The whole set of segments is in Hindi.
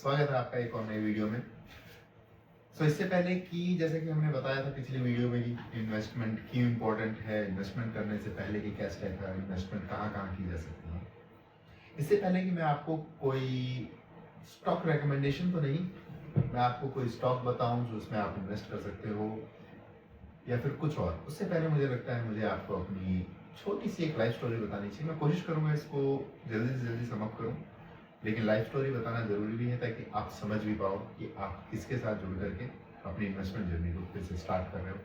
स्वागत है आपका एक और नई वीडियो में। इससे पहले कि जैसे कि हमने बताया था पिछली वीडियो में कि इन्वेस्टमेंट क्यों इम्पोर्टेंट है, इन्वेस्टमेंट करने से पहले की क्या स्टेप है, इन्वेस्टमेंट कहाँ कहाँ की जा सकती है। इससे पहले कि मैं आपको कोई स्टॉक रिकमेंडेशन तो नहीं, मैं आपको कोई स्टॉक बताऊं जो उसमें आप इन्वेस्ट कर सकते हो या फिर कुछ और, उससे पहले मुझे लगता है मुझे आपको अपनी छोटी सी एक लाइफ स्टोरी बतानी चाहिए। मैं कोशिश करूँगा इसको जल्दी से जल्दी समअप करूँ, लेकिन लाइफ स्टोरी बताना ज़रूरी भी है ताकि आप समझ भी पाओ कि आप किसके साथ जुड़ करके अपनी इन्वेस्टमेंट जर्नी को फिर से स्टार्ट कर रहे हो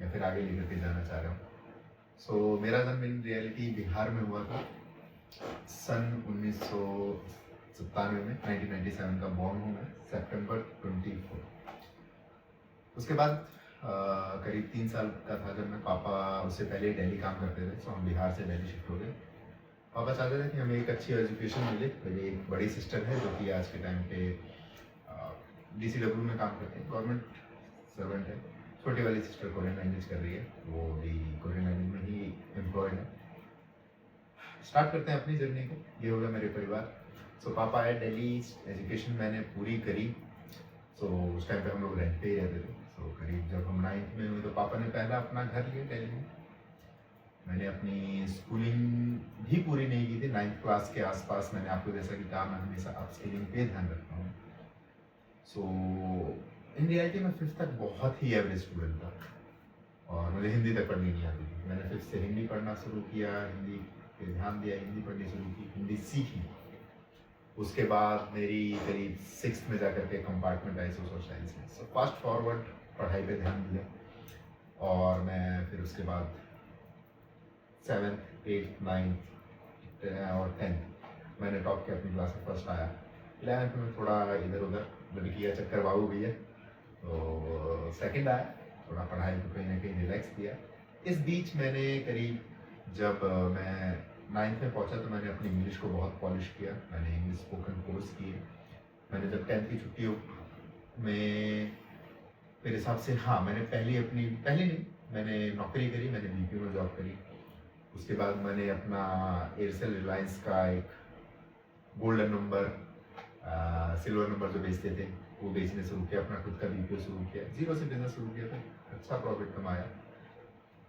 या फिर आगे लेकर के जाना चाह रहे हो। मेरा जन्म इन रियलिटी बिहार में हुआ था सन 1997 में, 1997 का बॉर्न हूँ मैं, सितंबर 24। उसके बाद करीब 3 साल का था जब मैं, पापा उससे पहले दिल्ली काम करते थे, तो हम बिहार से दिल्ली शिफ्ट हो गए। पापा चाहते थे कि हमें एक अच्छी एजुकेशन मिले। मेरी एक बड़ी सिस्टर है जो कि आज के टाइम पे DCW में काम करते हैं, गवर्नमेंट सर्वेंट है। छोटी वाली सिस्टर कोरियन लैंग्वेज कर रही है, वो भी कोरियन लैंग्वेज में ही एम्प्लॉयड है। स्टार्ट करते हैं अपनी जर्नी को। ये होगा मेरे परिवार। पापा आए दिल्ली, एजुकेशन मैंने पूरी करी। उस टाइम पे हम लोग रेंट पे ही रहते थे। करीब जब हम 9th में हुए तो पापा ने पहला अपना घर लिया दिल्ली में। मैंने अपनी स्कूलिंग भी पूरी नहीं की थी। 9th क्लास के आसपास मैंने आपको जैसा कि कहा, मैं हमेशा अपस्किलिंग पे ध्यान रखता हूँ। इन रियलिटी में 5th तक बहुत ही एवरेज स्टूडेंट था और मुझे हिंदी तक पढ़नी नहीं आती थी। मैंने 5th से हिंदी पढ़ना शुरू किया, हिंदी पे ध्यान दिया, हिंदी पढ़नी शुरू की, हिंदी सीखी। उसके बाद मेरी करीब 6th में जाकर के कंपार्टमेंट आई सोशल साइंस में। फास्ट फॉरवर्ड पढ़ाई पे ध्यान दिया और मैं फिर उसके बाद 7th, 8th, 9th और 10th मैंने टॉप के अपनी क्लास में फर्स्ट आया। 11th में थोड़ा इधर उधर लड़की का चक्कर बाबू भी है, तो सेकंड आया। थोड़ा पढ़ाई को कहीं ना कहीं रिलैक्स किया। इस बीच मैंने करीब जब मैं 9th में पहुंचा तो मैंने अपनी इंग्लिश को बहुत पॉलिश किया। मैंने इंग्लिश स्पोकन कोर्स किए। मैंने जब 10th की छुट्टियों में मेरे हिसाब से, हाँ, मैंने पहली नहीं, मैंने नौकरी करी, मैंने BPO में जॉब करी। उसके बाद मैंने अपना एयरसेल रिलायंस का एक गोल्डन नंबर, सिल्वर नंबर जो बेचते थे वो बेचने शुरू किया। अपना खुद का BPO शुरू किया, जीरो से बिजनेस शुरू किया था, अच्छा प्रॉफिट कमाया।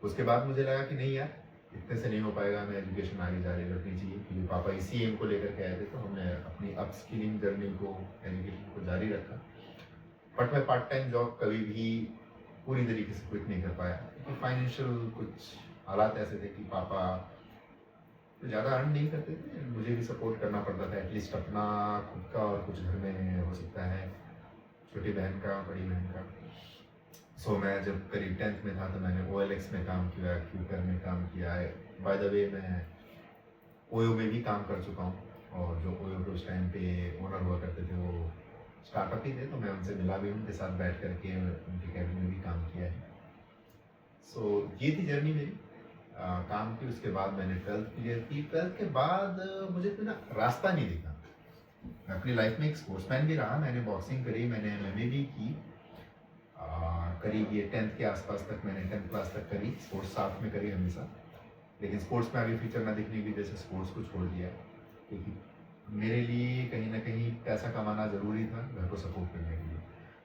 उसके बाद मुझे लगा कि नहीं यार, इतने से नहीं हो पाएगा, हमें एजुकेशन आगे जारी रखनी चाहिए, क्योंकि पापा इसी एम को लेकर के आए थे। तो हमने अपनी अपस्किलिंग जर्नी को, एजुकेशन को जारी रखा। बट मैं पार्ट टाइम जॉब कभी भी पूरी तरीके से क्विट नहीं कर पाया, क्योंकि फाइनेंशियल कुछ हालात ऐसे थे कि पापा तो ज़्यादा अर्न नहीं करते थे, मुझे भी सपोर्ट करना पड़ता था, एटलीस्ट अपना खुद का और कुछ घर में हो सकता है, छोटी बहन का, बड़ी बहन का। मैं जब करीब 10th में था तो मैंने OLX में काम किया, क्यूकर में काम किया है। बाय द वे मैं OYO में भी काम कर चुका हूँ, और जो OYO के उस टाइम पे ओनर हुआ करते थे वो स्टार्टअप ही थे, तो मैं उनसे मिला भी, उनके साथ बैठ करके उनके कैबिन में भी काम किया है। ये थी जर्नी मेरी काम की। उसके बाद मैंने 12th क्लियर की। 12th के बाद मुझे तो ना रास्ता नहीं दिखा। मैं अपनी लाइफ में एक स्पोर्ट्समैन भी रहा, मैंने बॉक्सिंग करी, मैंने MMA भी की। करीब ये 10th के आसपास तक मैंने 10th क्लास तक करी, स्पोर्ट्स साथ में करी हमेशा। लेकिन स्पोर्ट्स में आगे फ्यूचर ना दिखने की वजह से स्पोर्ट्स को छोड़ दिया, क्योंकि मेरे लिए कहीं ना कहीं पैसा कमाना ज़रूरी था घर को सपोर्ट करने के लिए।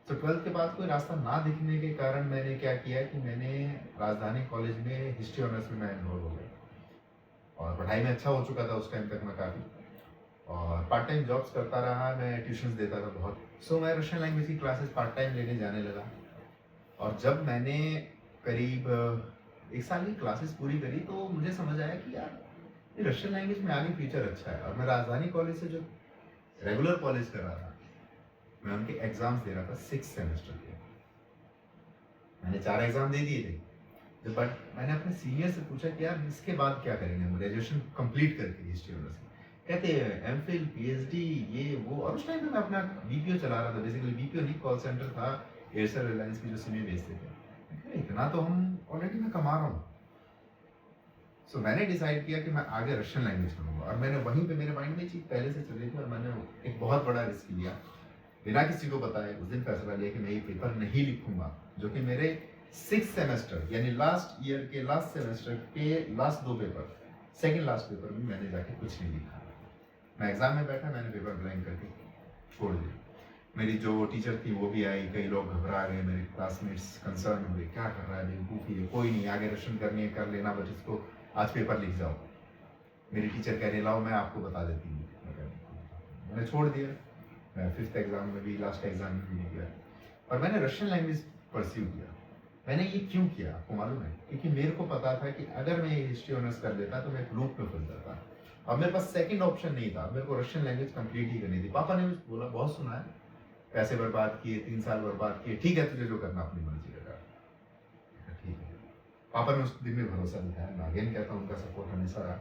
12th के बाद कोई रास्ता ना दिखने के कारण मैंने क्या किया कि मैंने राजधानी कॉलेज में हिस्ट्री ऑनर्स में मैं एनरोल हो गया, और पढ़ाई में अच्छा हो चुका था उस टाइम तक मैं काफ़ी, और पार्ट टाइम जॉब्स करता रहा, मैं ट्यूशन्स देता था बहुत। मैं रशियन लैंग्वेज की क्लासेस पार्ट टाइम लेने जाने लगा। और जब मैंने करीब 1 साल की क्लासेस पूरी करी तो मुझे समझ आया कि यार ये रशियन लैंग्वेज में आगे फ्यूचर अच्छा है। और मैं राजधानी कॉलेज से जो रेगुलर कॉलेज कर रहा था, मैं उनके एग्जाम्स दे रहा था 6 सेमेस्टर के। मैंने 4 एग्जाम दे दिए थे, बट मैंने अपने सीनियर से पूछा कि यार इसके बाद क्या करेंगे हम ग्रेजुएशन कंप्लीट करके हिस्ट्री ऑनर्स। कहते हैं MPhil PhD ये वो। और उस टाइम में मैं अपना BPO चला रहा था, बेसिकली BPO नहीं, कॉल सेंटर था एयरसेल रिलायंस की जो सिम बेचते थे। इतना तो हम ऑलरेडी मैं कमा रहा हूँ। मैंने डिसाइड किया कि मैं आगे रशियन लैंग्वेज करूँगा, और मैंने वहीं पे, मेरे माइंड में चीज़ पहले से चली थी, और मैंने एक बहुत बड़ा रिस्क लिया बिना किसी को बताए। उस दिन फैसला लिया कि मैं ये पेपर नहीं लिखूंगा, जो कि मेरे 6 सेमेस्टर यानी लास्ट ईयर के लास्ट सेमेस्टर के last 2 paper, second last paper में मैंने जाके कुछ नहीं लिखा। मैं एग्जाम में बैठा, मैंने पेपर ब्लैंक करके छोड़ दिया। मेरी जो टीचर थी वो भी आई, कई लोग घबरा गए, मेरे क्लासमेट्स कंसर्न हुए, क्या कर रहा है बेवकूफ़ी है, कोई नहीं, आगे रशन करनी है कर लेना, बट इसको आज पेपर लिख जाओ। मेरी टीचर कह रही लाओ मैं आपको बता देती हूँ। मैंने छोड़ दिया, मैं 5th एग्जाम में भी, लास्ट एग्जाम में भी नहीं गया, और मैंने रशियन लैंग्वेज परस्यू किया। मैंने ये क्यों किया आपको मालूम है? क्योंकि मेरे को पता था कि अगर मैं ये हिस्ट्री ऑनर्स कर लेता तो मैं एक लूप में फंस जाता, और मेरे पास सेकंड ऑप्शन नहीं था, मेरे को रशियन लैंग्वेज कंप्लीट ही करनी थी। पापा ने बोला बहुत सुना है, पैसे बर्बाद किए, 3 साल बर्बाद किए, ठीक है तुझे जो करना अपनी मर्जी का कर। ठीक है, पापा ने उस दिन में भरोसा दिखाया, मैं अगेन कहता हूँ उनका सपोर्ट हमेशा रहा।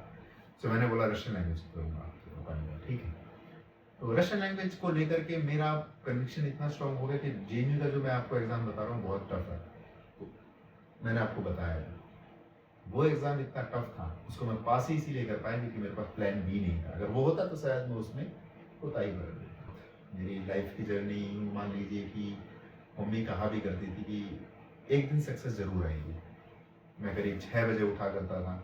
तो मैंने बोला रशियन लैंग्वेज करूँगा, पापा ने बोला ठीक है। तो रशियन लैंग्वेज को लेकर के मेरा कन्विक्शन इतना स्ट्रांग हो गया कि जेएनयू का जो मैं आपको एग्जाम बता रहा हूँ बहुत टफ है। तो मैंने आपको बताया वो एग्जाम इतना टफ था, उसको मैं पास ही इसीलिए कर पाया क्योंकि मेरे पास प्लान बी नहीं था। अगर वो होता तो शायद मैं उसमें होता ही कर देता। मेरी लाइफ की जर्नी मान लीजिए कि मम्मी कहा भी करती थी कि एक दिन सक्सेस जरूर आएगी। मैं करीब 6 बजे उठा करता था,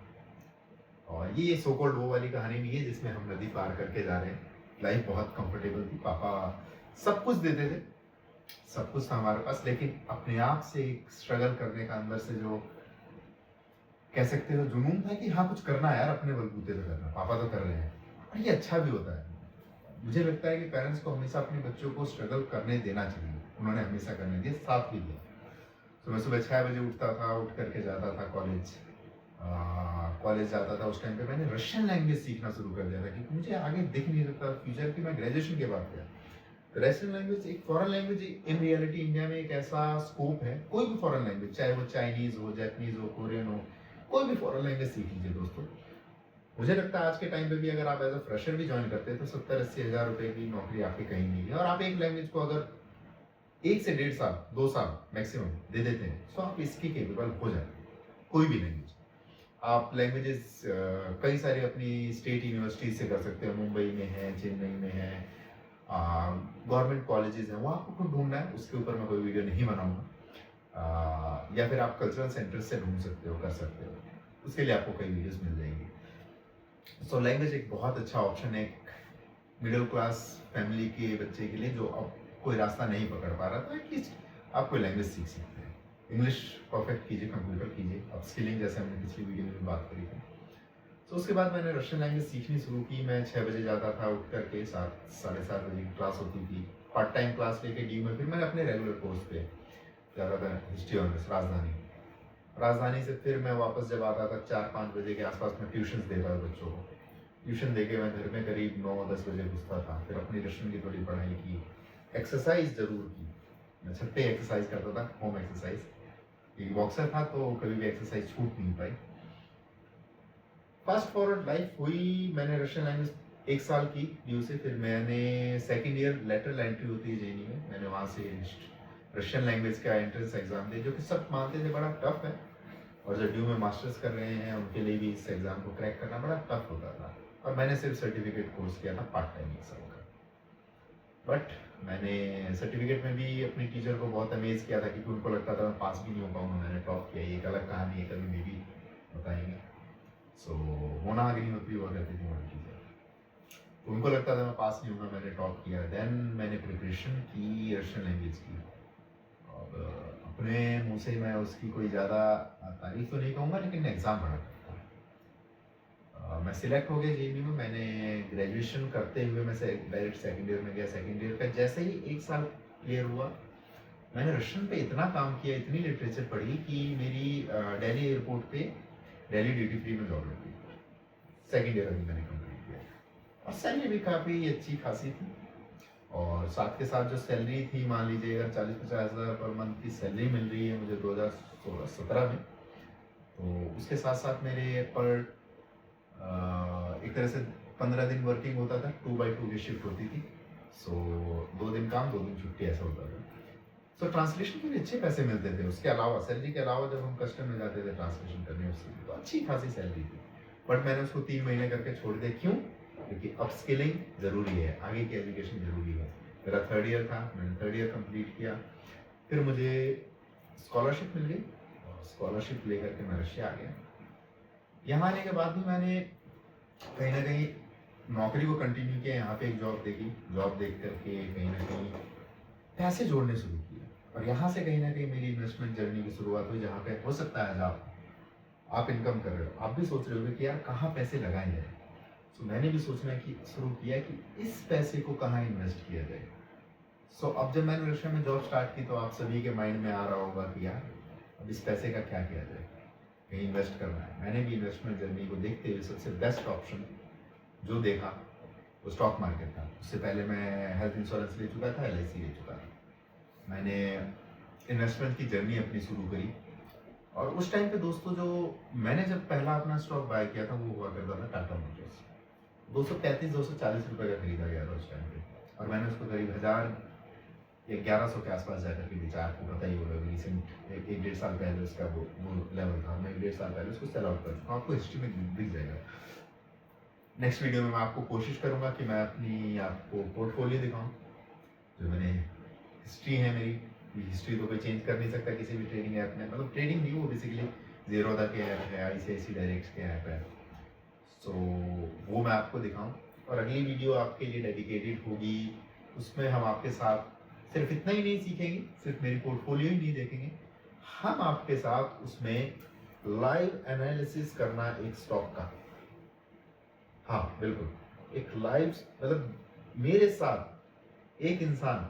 और ये सो कॉल्ड वो वाली कहानी नहीं है जिसमें हम नदी पार करके जा रहे हैं। लाइफ बहुत कंफर्टेबल थी, पापा सब कुछ देते थे, सब कुछ था हमारे पास, लेकिन अपने आप से एक स्ट्रगल करने का अंदर से जो कह सकते हो जुनून था कि हाँ कुछ करना है यार, अपने बलबूते पे करना, पापा तो कर रहे हैं, और ये अच्छा भी होता है। मुझे लगता है कि पेरेंट्स को हमेशा अपने बच्चों को स्ट्रगल करने देना चाहिए, उन्होंने हमेशा करने दिया, साथ भी दिया। तो मैं सुबह 6 बजे उठता था, उठ करके जाता था कॉलेज जाता था। उस टाइम पे मैंने रशियन लैंग्वेज सीखना शुरू कर दिया था क्योंकि मुझे आगे दिख नहीं सकता फ्यूचर की। मैं ग्रेजुएशन के बाद गया, रशियन लैंग्वेज एक foreign language in reality India में एक ऐसा स्कोप है, कोई भी फॉरेन लैंग्वेज, चाहे वो चाइनीज हो, जापानीज हो, कोरियन हो, कोई भी फॉरेन लैंग्वेज सीख लीजिए दोस्तों। मुझे लगता है आज के टाइम पे भी अगर आप एज अ फ्रेशर भी ज्वाइन करते हैं तो 70-80 हज़ार रुपए की नौकरी आपकी कहीं नहीं है, और आप एक लैंग्वेज को अगर 1 से 1.5 साल 2 साल मैक्सिमम दे देते हैं तो आप इसकी केपेबल हो जाते हैं। कोई भी लैंग्वेज आप लैंग्वेजेस कई सारी अपनी स्टेट यूनिवर्सिटीज से कर सकते हो, मुंबई में है, चेन्नई में है, गवर्नमेंट कॉलेजेस हैं, वो आपको खुद ढूंढना है, उसके ऊपर मैं कोई वीडियो नहीं बनाऊंगा। या फिर आप कल्चरल सेंटर से ढूंढ सकते हो, कर सकते हो, उसके लिए आपको कई वीडियोस मिल जाएंगी। सो लैंग्वेज एक बहुत अच्छा ऑप्शन है मिडिल क्लास फैमिली के बच्चे के लिए जो अब कोई रास्ता नहीं पकड़ पा रहा था, एटलीस्ट आप कोई लैंग्वेज सीख सकते हैं। इंग्लिश परफेक्ट कीजिए, कंप्यूटर कीजिए, अब स्किलिंग जैसे हमने पिछली वीडियो में बात करी थी। तो उसके बाद मैंने रशियन लैंग्वेज सीखनी शुरू की। मैं 6 बजे जाता था, उठ करके 7-7:30 बजे की क्लास होती थी, पार्ट टाइम क्लास लेके डी में। फिर मैंने अपने रेगुलर कोर्स पे जाता था, हिस्ट्री ऑनर्स राजधानी से फिर मैं वापस जब आता था 4-5 बजे के आसपास में ट्यूशन देता था बच्चों को। ट्यूशन देके मैं घर में करीब 9-10 बजे घुसता था। फिर अपनी रशियन की थोड़ी पढ़ाई की, एक्सरसाइज जरूर की। मैं छत पे एक्सरसाइज करता था, होम एक्सरसाइज। एक बॉक्सर था तो कभी भी एक्सरसाइज छूट नहीं पाई। फास्ट फॉरवर्ड लाइफ हुई, मैंने रशियन लैंग्वेज 1 साल की ड्यू से। फिर मैंने सेकेंड ईयर लेटरल एंट्री होती है जेएनयू में, मैंने वहाँ से रशियन लैंग्वेज का एंट्रेंस एग्जाम दिया, जो कि सब मानते थे बड़ा टफ है, और जो ड्यू में मास्टर्स कर रहे हैं उनके लिए भी इस एग्जाम को क्रैक करना बड़ा टफ होता था। और मैंने सिर्फ सर्टिफिकेट कोर्स किया था पार्ट टाइम 1 साल का, बट मैंने सर्टिफिकेट में भी अपनी टीचर को बहुत अमेज किया था क्योंकि उनको लगता था मैं पास भी नहीं हो पाऊंगा, मैंने टॉप किया। ये एक अलग कहानी है, कभी मे भी बताएंगे। सो मोना अग्निहोत्री हुआ करती थी हमारी टीचर, तो उनको लगता था मैं पास नहीं होगा, मैंने टॉप किया। देन मैंने प्रिपरेशन की रशियन लैंग्वेज की, और अपने मुँह से मैं उसकी कोई ज़्यादा तारीफ तो नहीं कहूँगा, लेकिन एग्ज़ाम बड़ा था। मैं सिलेक्ट हो गया जेएनयू में। मैंने ग्रेजुएशन करते हुए मैं डायरेक्ट सेकेंड ईयर में गया। सेकेंड ईयर का जैसे ही 1 साल क्लियर हुआ, मैंने रशियन पे इतना काम किया, इतनी लिटरेचर पढ़ी कि मेरी दिल्ली एयरपोर्ट पे दिल्ली ड्यूटी फ्री में जॉब लग गई। सेकेंड ईयर अभी मैंने कंप्लीट किया, और सैलरी भी काफ़ी अच्छी खासी थी। और साथ के साथ जो सैलरी थी, मान लीजिए अगर 40-50 हज़ार पर मंथ की सैलरी मिल रही है मुझे 2016-17 में, तो उसके साथ साथ मेरे पर एक तरह से 15 दिन वर्किंग होता था, 2x2 की शिफ्ट होती थी। सो 2 दिन काम 2 दिन छुट्टी, ऐसा होता था। सो ट्रांसलेशन के भी अच्छे पैसे मिलते थे। उसके अलावा सैलरी के अलावा जब हम कस्टम में जाते थे ट्रांसलेशन करने, उसकी तो अच्छी खासी सैलरी थी, बट मैंने उसको 3 महीने करके छोड़ दिया। क्यों? क्योंकि अपस्किलिंग जरूरी है, आगे की एजुकेशन जरूरी है। मेरा 3rd ईयर था, मैंने 3rd ईयर कंप्लीट किया। फिर मुझे स्कॉलरशिप मिल गई, और स्कॉलरशिप लेकर के मैं रशिया आ गया। यहाँ आने के बाद भी मैंने कहीं ना कहीं नौकरी को कंटिन्यू किया। यहाँ पे एक जॉब देखी, जॉब देख करके कहीं ना कहीं पैसे जोड़ने शुरू किए और यहाँ से कहीं ना कहीं मेरी इन्वेस्टमेंट जर्नी की शुरुआत हुई, जहाँ पे हो सकता है आज आप इनकम कर रहे हो, आप भी सोच रहे होगे कि यार कहाँ पैसे लगाए जाए। तो मैंने भी सोचना कि शुरू किया कि इस पैसे को कहाँ इन्वेस्ट किया जाए। सो अब जब मैंने रशिया में जॉब स्टार्ट की तो आप सभी के माइंड में आ रहा होगा कि यार अब इस पैसे का क्या किया जाए, कहीं इन्वेस्ट करना है। मैंने भी इन्वेस्टमेंट जर्नी को देखते हुए सबसे बेस्ट ऑप्शन जो देखा वो स्टॉक मार्केट था। उससे पहले मैं हेल्थ इंश्योरेंस ले चुका था, LIC ले चुका था। मैंने इन्वेस्टमेंट की जर्नी अपनी शुरू करी और उस टाइम पे दोस्तों जो मैंने जब पहला अपना स्टॉक बाय किया था वो हुआ करता था टाटा मोटर्स। 240 रुपए का खरीदा गया था उस टाइम पे और मैंने उसको करीब 1000 या 1100 के आसपास जाकर के बेचा। आपको पता ही होगा, रिसेंट एक डेढ़ साल पहले उसका वो लेवल था। मैं 1.5 साल पहले उसको सेल आउट कर चुका हूँ, आपको हिस्ट्री में दिख जाएगा। नेक्स्ट वीडियो में मैं आपको कोशिश करूंगा कि मैं अपनी आपको पोर्टफोलियो दिखाऊं। जो मैंने हिस्ट्री है मेरी, हिस्ट्री तो कोई चेंज कर नहीं सकता किसी भी ट्रेडिंग ऐप में, मतलब ट्रेडिंग नहीं, वो बेसिकली ज़ीरोधा के ऐप है, ICICI डायरेक्ट के ऐप है। सो वो मैं आपको दिखाऊं और अगली वीडियो आपके लिए डेडिकेटेड होगी। उसमें हम आपके साथ सिर्फ इतना ही नहीं सीखेंगे, सिर्फ मेरी पोर्टफोलियो ही नहीं देखेंगे, हम आपके साथ उसमें लाइव एनालिसिस करना एक स्टॉक का। हाँ बिल्कुल, एक लाइव, मतलब मेरे साथ एक इंसान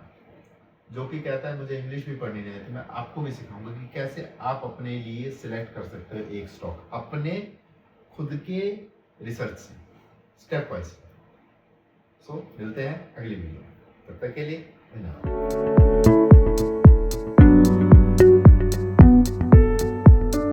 जो कि कहता है मुझे इंग्लिश भी पढ़नी नहीं है, तो मैं आपको भी सिखाऊंगा कि कैसे आप अपने लिए सिलेक्ट कर सकते हो एक स्टॉक अपने खुद के रिसर्च से, स्टेप वाइज। सो मिलते हैं अगली वीडियो में, तब तक के लिए धन्यवाद।